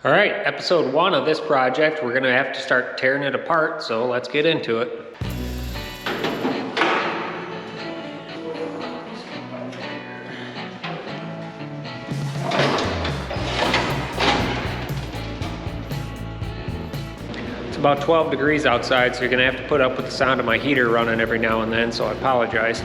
All right, episode 1 of this project, we're gonna have to start tearing it apart, so let's get into it. It's about 12 degrees outside, so you're gonna have to put up with the sound of my heater running every now and then, so I apologize.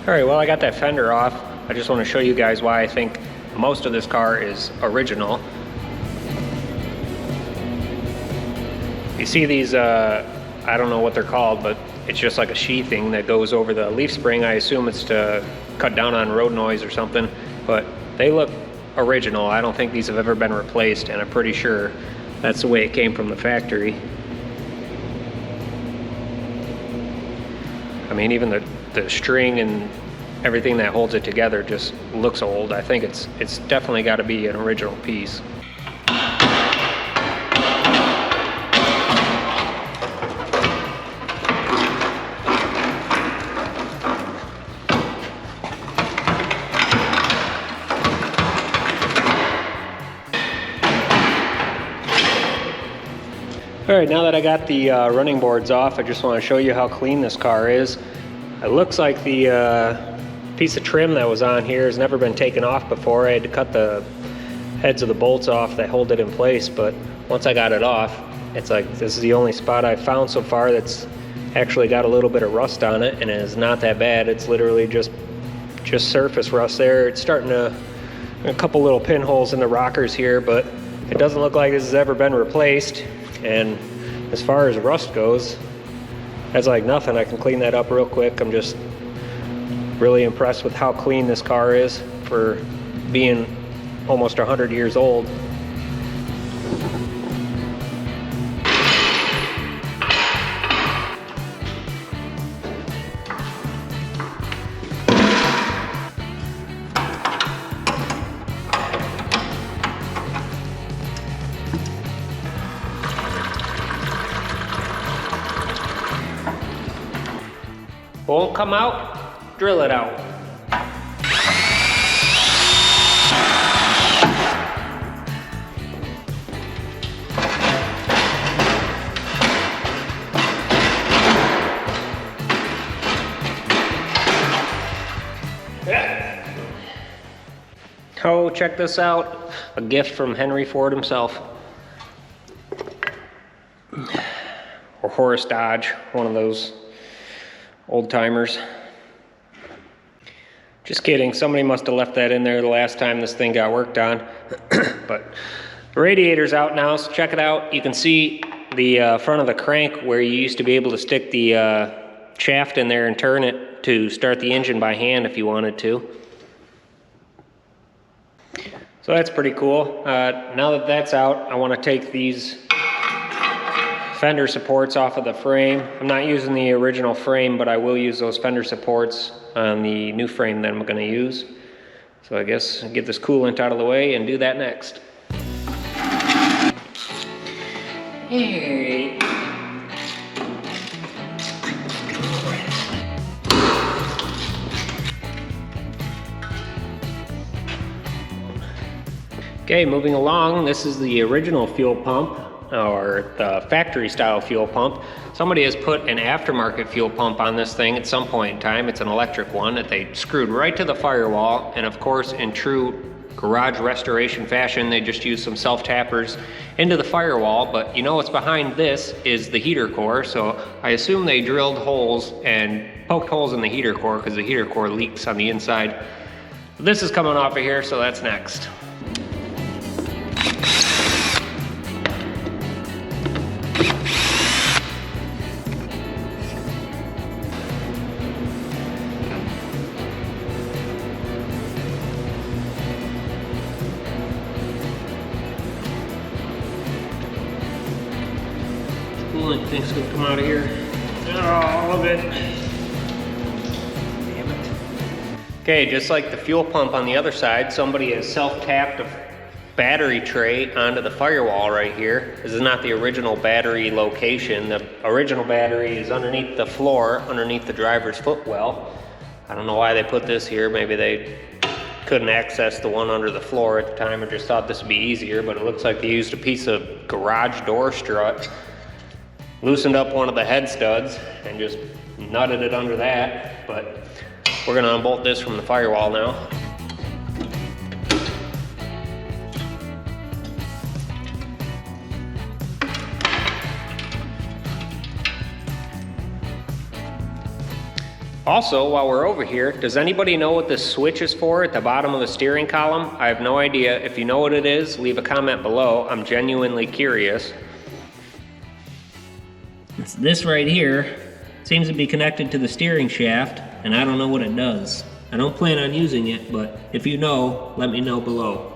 All right, well, I got that fender off. I just want to show you guys why I think most of this car is original. You see these, I don't know what they're called, but it's just like a sheathing that goes over the leaf spring. I assume it's to cut down on road noise or something, but they look original. I don't think these have ever been replaced, and I'm pretty sure that's the way it came from the factory. I mean, even the string and everything that holds it together just looks old. I think it's definitely got to be an original piece. All right, now that I got the running boards off, I just want to show you how clean this car is. It looks like the piece of trim that was on here has never been taken off before. I had to cut the heads of the bolts off that hold it in place, but once I got it off, it's like this is the only spot I've found so far that's actually got a little bit of rust on it, and it's not that bad. It's literally just surface rust there. It's starting to a couple little pinholes in the rockers here, but it doesn't look like this has ever been replaced. And as far as rust goes, that's like nothing. I can clean that up real quick. I'm just really impressed with how clean this car is for being almost 100 years old. Won't come out, drill it out. Oh, check this out. A gift from Henry Ford himself. Or Horace Dodge, one of those old timers. Just kidding, somebody must have left that in there the last time this thing got worked on. But the radiator's out now, so check it out. You can see the front of the crank where you used to be able to stick the shaft in there and turn it to start the engine by hand if you wanted to. So that's pretty cool. Now that that's out, I want to take these fender supports off of the frame. I'm not using the original frame, but I will use those fender supports on the new frame that I'm going to use. So I guess I'll get this coolant out of the way and do that next. Hey. Okay, moving along, this is the original fuel pump, or the factory style fuel pump. Somebody has put an aftermarket fuel pump on this thing at some point in time. It's an electric one that they screwed right to the firewall, and of course in true garage restoration fashion, they just used some self-tappers into the firewall. But you know what's behind this is the heater core, so I assume they drilled holes and poked holes in the heater core because the heater core leaks on the inside. This is coming off of here, so that's next. Coolant thing's gonna come out of here. Oh, all of it. Damn it. Okay, just like the fuel pump on the other side, somebody has self-tapped a battery tray onto the firewall right here. This is not the original battery location. The original battery is underneath the floor, underneath the driver's footwell. I don't know why they put this here. Maybe they couldn't access the one under the floor at the time or just thought this would be easier, but it looks like they used a piece of garage door strut, loosened up one of the head studs and just nutted it under that. But we're gonna unbolt this from the firewall now. Also, while we're over here, does anybody know what this switch is for at the bottom of the steering column? I have no idea. If you know what it is, leave a comment below. I'm genuinely curious. It's this right here. Seems to be connected to the steering shaft, and I don't know what it does. I don't plan on using it, but if you know, let me know below.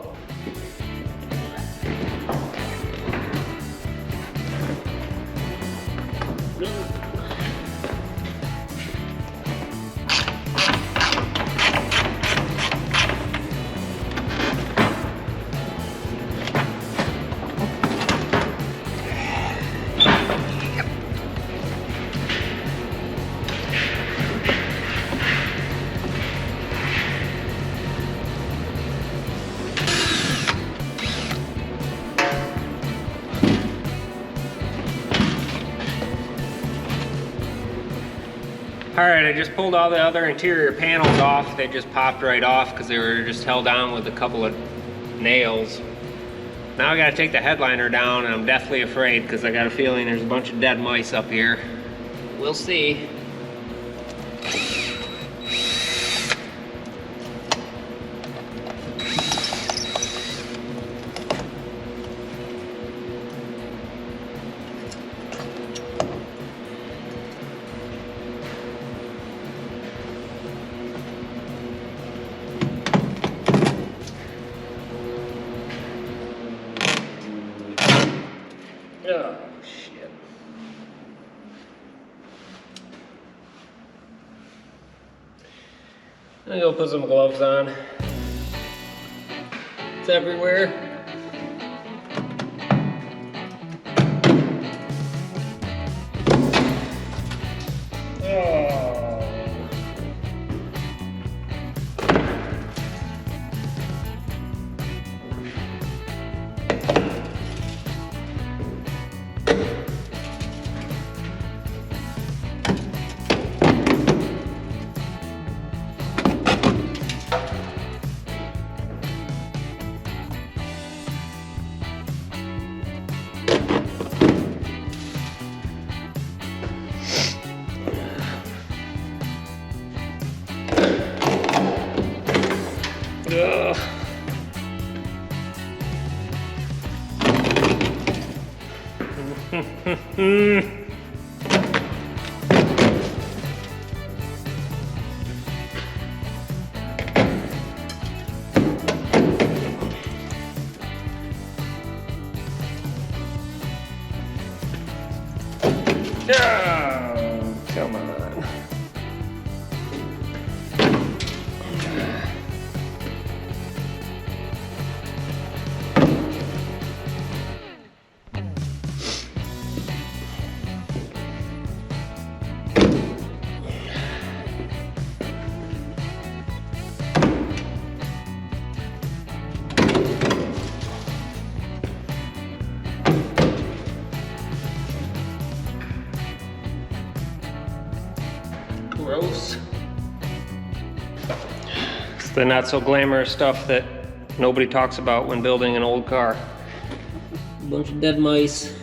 Alright, I just pulled all the other interior panels off. They just popped right off because they were just held down with a couple of nails. Now I gotta take the headliner down, and I'm deathly afraid because I got a feeling there's a bunch of dead mice up here. We'll see. Oh, shit. I'm gonna go put some gloves on. It's everywhere. Oh. Ugh. Oh, come on. Gross. It's the not so glamorous stuff that nobody talks about when building an old car. A bunch of dead mice.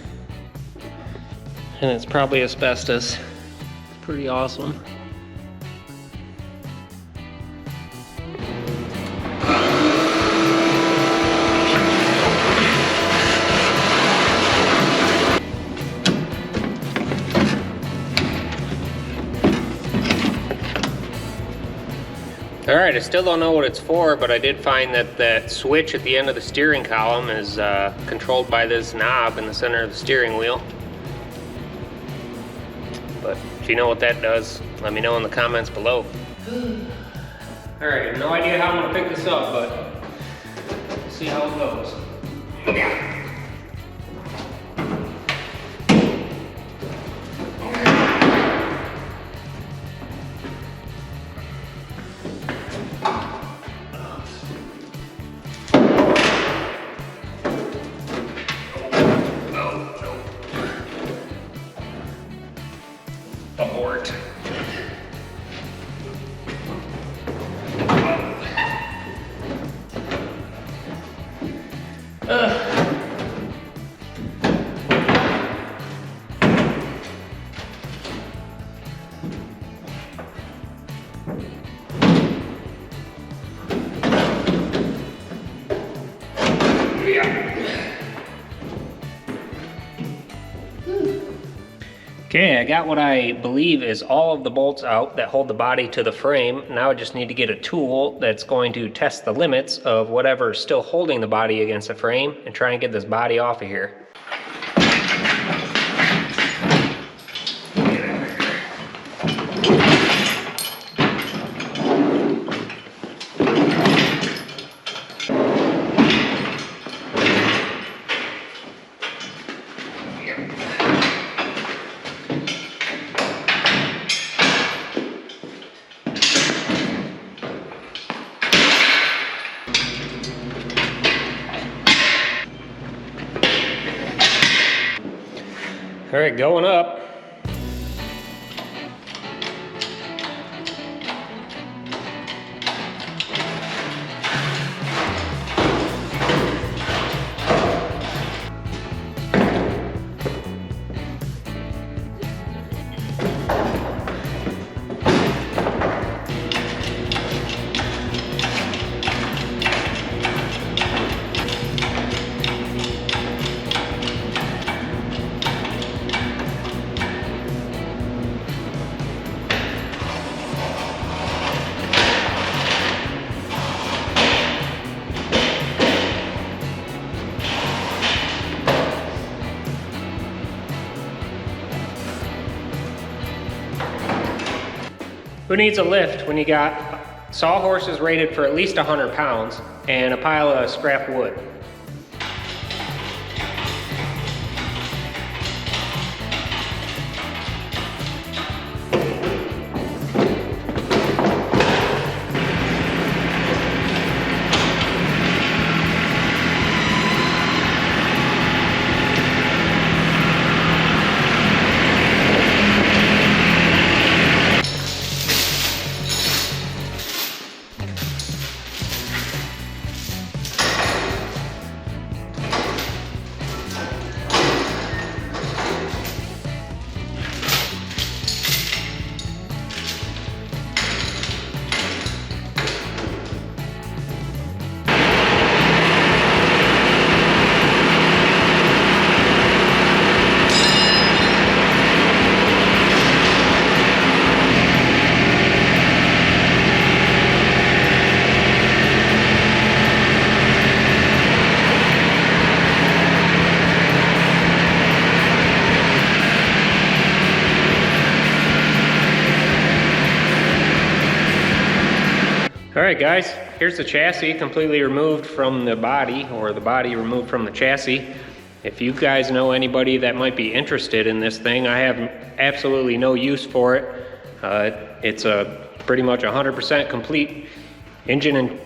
And it's probably asbestos. It's pretty awesome. Alright, I still don't know what it's for, but I did find that that switch at the end of the steering column is controlled by this knob in the center of the steering wheel. But if you know what that does, let me know in the comments below. Alright, no idea how I'm going to pick this up, but we'll see how it goes. Abort. Okay, I got what I believe is all of the bolts out that hold the body to the frame. Now I just need to get a tool that's going to test the limits of whatever's still holding the body against the frame and try and get this body off of here. All right, going up. Who needs a lift when you got sawhorses rated for at least 100 pounds and a pile of scrap wood? Alright guys, here's the chassis completely removed from the body, or the body removed from the chassis. If you guys know anybody that might be interested in this thing, I have absolutely no use for it. It's a pretty much 100% complete engine and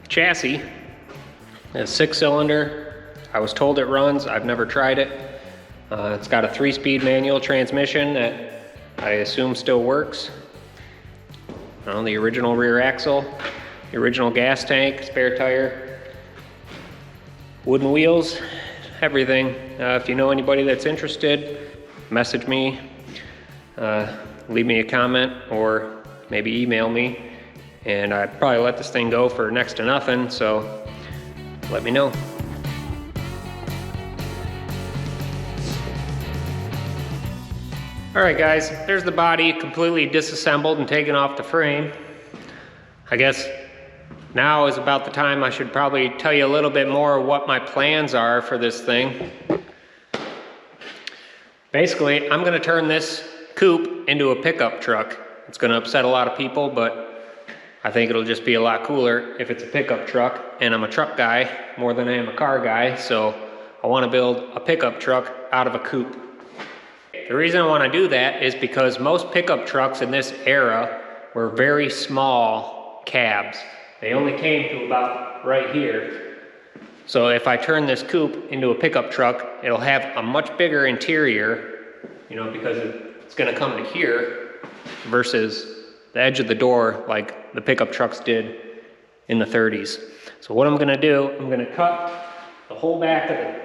chassis. It's a 6-cylinder. I was told it runs. I've never tried it. It's got a 3-speed manual transmission that I assume still works. The original rear axle, the original gas tank, spare tire, wooden wheels, everything. If you know anybody that's interested, message me, leave me a comment, or maybe email me, and I'd probably let this thing go for next to nothing, so let me know. Alright guys, there's the body completely disassembled and taken off the frame. I guess Now is about the time I should probably tell you a little bit more what my plans are for this thing. Basically, I'm gonna turn this coupe into a pickup truck. It's gonna upset a lot of people, but I think it'll just be a lot cooler if it's a pickup truck, and I'm a truck guy more than I am a car guy, so I wanna build a pickup truck out of a coupe. The reason I wanna do that is because most pickup trucks in this era were very small cabs. They only came to about right here. So if I turn this coupe into a pickup truck, it'll have a much bigger interior, you know, because it's gonna come to here versus the edge of the door like the pickup trucks did in the 30s. So what I'm gonna do, I'm gonna cut the whole back of the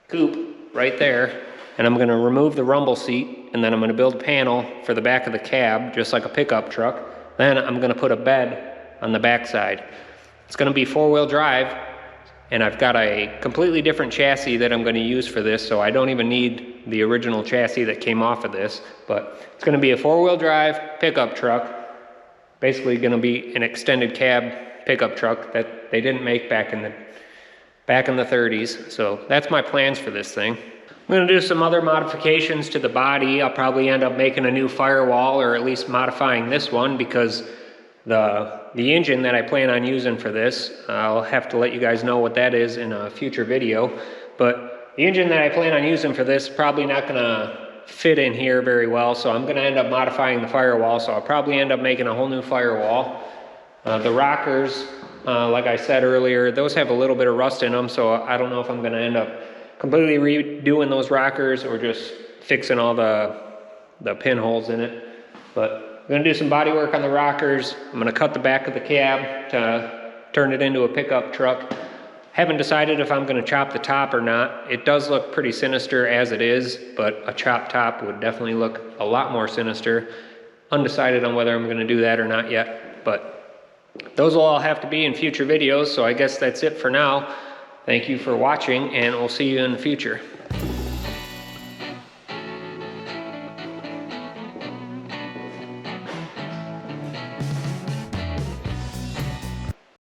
coupe right there, and I'm gonna remove the rumble seat, and then I'm gonna build a panel for the back of the cab, just like a pickup truck. Then I'm gonna put a bed on the backside. It's gonna be 4-wheel drive, and I've got a completely different chassis that I'm gonna use for this, so I don't even need the original chassis that came off of this, but it's gonna be a 4-wheel drive pickup truck, basically gonna be an extended cab pickup truck that they didn't make back in the 30s. So that's my plans for this thing. I'm gonna do some other modifications to the body. I'll probably end up making a new firewall, or at least modifying this one, because the engine that I plan on using for this, I'll have to let you guys know what that is in a future video, but the engine that I plan on using for this is probably not gonna fit in here very well, so I'm gonna end up modifying the firewall, so I'll probably end up making a whole new firewall. The rockers, like I said earlier, those have a little bit of rust in them, so I don't know if I'm gonna end up completely redoing those rockers or just fixing all the pinholes in it, but I'm gonna do some body work on the rockers. I'm gonna cut the back of the cab to turn it into a pickup truck. Haven't decided if I'm gonna chop the top or not. It does look pretty sinister as it is, but a chopped top would definitely look a lot more sinister. Undecided on whether I'm gonna do that or not yet, but those will all have to be in future videos, so I guess that's it for now. Thank you for watching, and we'll see you in the future.